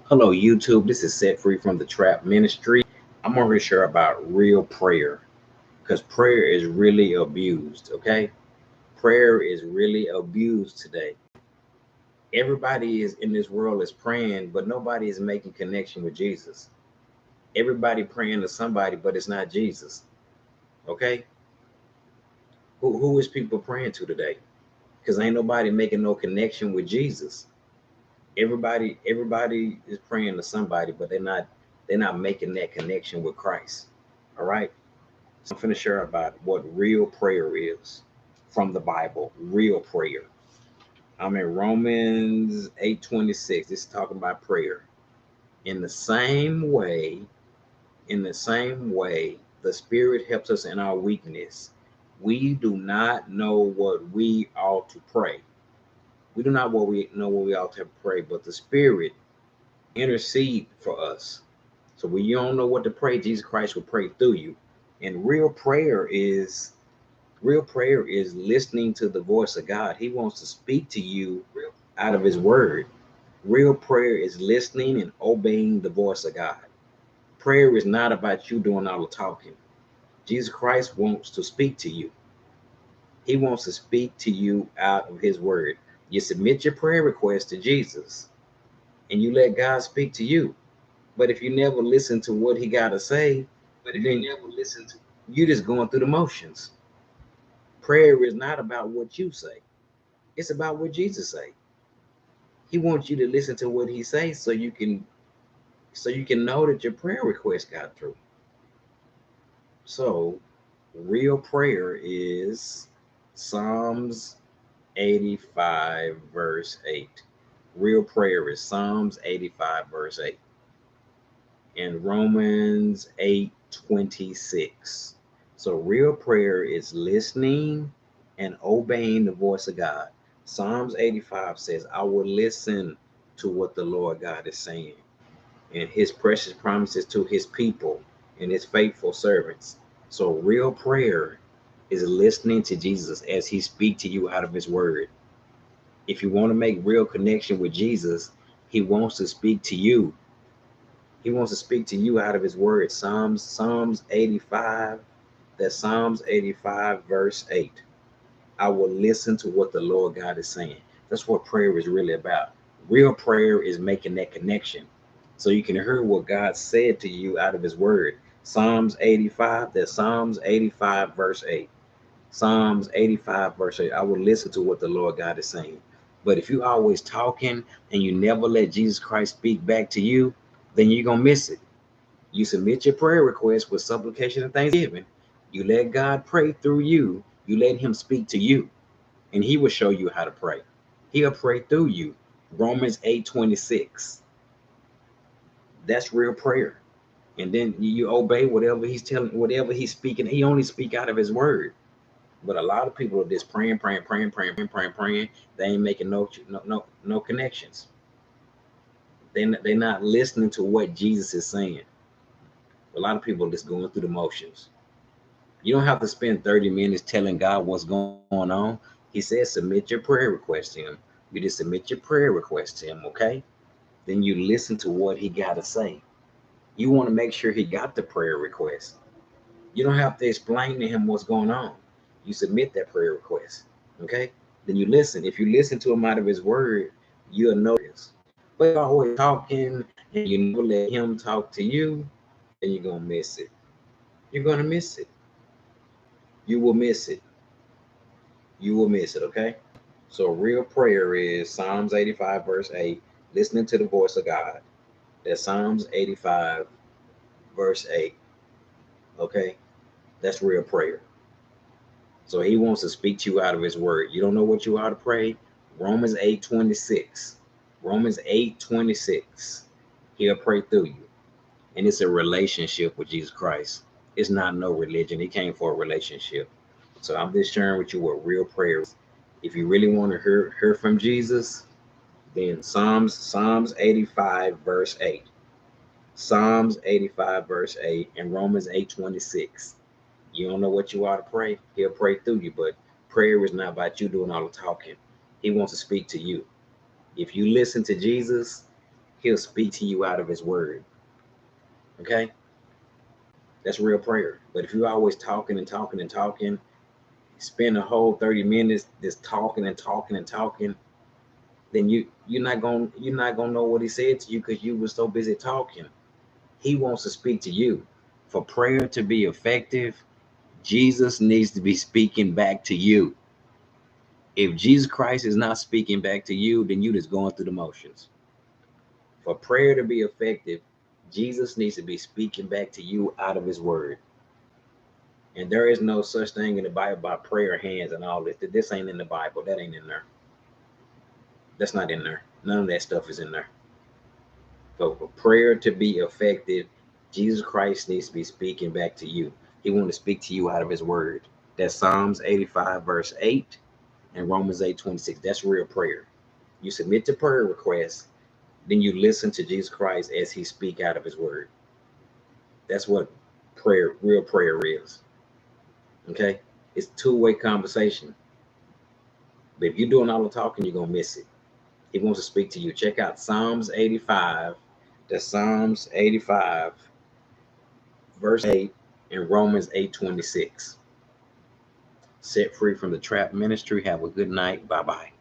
Hello, YouTube. This is Set Free from the Trap Ministry. I'm going to share about real prayer because prayer is really abused, okay? Prayer is really abused today. Everybody is in this world is praying, but nobody is making connection with Jesus. Everybody praying to somebody, but it's not Jesus, okay? Who is people praying to today? Because ain't nobody making no connection with Jesus. Everybody is praying to somebody, but they're not making that connection with Christ. All right. So I'm finna share about what real prayer is from the Bible. Real prayer. I'm in Romans 8:26. This is talking about prayer. In the same way, the Spirit helps us in our weakness. We do not know what we ought to pray. We do not know what we ought to pray, but the Spirit intercede for us. So when you don't know what to pray, Jesus Christ will pray through you. And real prayer is listening to the voice of God. He wants to speak to you out of his word. Real prayer is listening and obeying the voice of God. Prayer is not about you doing all the talking. Jesus Christ wants to speak to you. He wants to speak to you out of his word. You submit your prayer request to Jesus and you let God speak to you. But if you never listen to what he got to say, then you're just going through the motions. Prayer is not about what you say. It's about what Jesus say. He wants you to listen to what he says so you can know that your prayer request got through. So, real prayer is Psalms 85 verse 8. Real prayer is Psalms 85 verse 8 and Romans 8:26. So real prayer is listening and obeying the voice of God. Psalms 85 says, I will listen to what the Lord God is saying and his precious promises to his people and his faithful servants. So real prayer is listening to Jesus as he speaks to you out of his word. If you want to make real connection with Jesus, he wants to speak to you. He wants to speak to you out of his word. Psalms 85, that's Psalms 85 verse 8. I will listen to what the Lord God is saying. That's what prayer is really about. Real prayer is making that connection so you can hear what God said to you out of his word. Psalms 85, that's Psalms 85 verse 8. Psalms 85 verse 8. I will listen to what the Lord God is saying. But if you always talking and you never let Jesus Christ speak back to you, then you're going to miss it. You submit your prayer request with supplication and thanksgiving. You let God pray through you. You let him speak to you, and he will show you how to pray. He'll pray through you. Romans 8:26. That's real prayer. And then you obey whatever he's telling, whatever he's speaking. He only speak out of his word. But a lot of people are just praying, praying, praying, praying, praying, praying. They ain't making no connections. They're not listening to what Jesus is saying. A lot of people are just going through the motions. You don't have to spend 30 minutes telling God what's going on. He says submit your prayer request to him. You just submit your prayer request to him, okay? Then you listen to what he got to say. You want to make sure he got the prayer request. You don't have to explain to him what's going on. You submit that prayer request, okay? Then you listen. If you listen to him out of his word, you'll know this. But if you're always talking and you never let him talk to you, then you're going to miss it. You're going to miss it. You will miss it. You will miss it, okay? So real prayer is Psalms 85 verse 8, listening to the voice of God. That's Psalms 85 verse 8, okay? That's real prayer. So he wants to speak to you out of his word. You don't know what you ought to pray? Romans 8:26. Romans 8:26. He'll pray through you. And it's a relationship with Jesus Christ. It's not no religion. He came for a relationship. So I'm just sharing with you what real prayer is. If you really want to hear from Jesus, then Psalms 85 verse 8. Psalms 85 verse 8 and Romans 8:26. You don't know what you ought to pray? He'll pray through you, but prayer is not about you doing all the talking. He wants to speak to you. If you listen to Jesus, He'll speak to you out of his word. Okay? That's real prayer. But if you're always talking and talking and talking, spend a whole 30 minutes just talking and talking and talking, then you're not gonna know what he said to you because you were so busy talking. He wants to speak to you. For prayer to be effective, Jesus needs to be speaking back to you. If Jesus Christ is not speaking back to you, then you just going through the motions. For prayer to be effective, Jesus needs to be speaking back to you out of his word. And there is no such thing in the Bible about prayer hands and all this. This ain't in the Bible. That ain't in there. That's not in there. None of that stuff is in there. So for prayer to be effective, Jesus Christ needs to be speaking back to you. He wants to speak to you out of his word. That's Psalms 85, verse 8, and Romans 8:26. That's real prayer. You submit to prayer requests, then you listen to Jesus Christ as he speak out of his word. That's what real prayer is. Okay? It's two-way conversation. But if you're doing all the talking, you're gonna miss it. He wants to speak to you. Check out Psalms 85. The Psalms 85, verse 8, and Romans 8:26. Set free from the trap ministry. Have a good night. Bye-bye.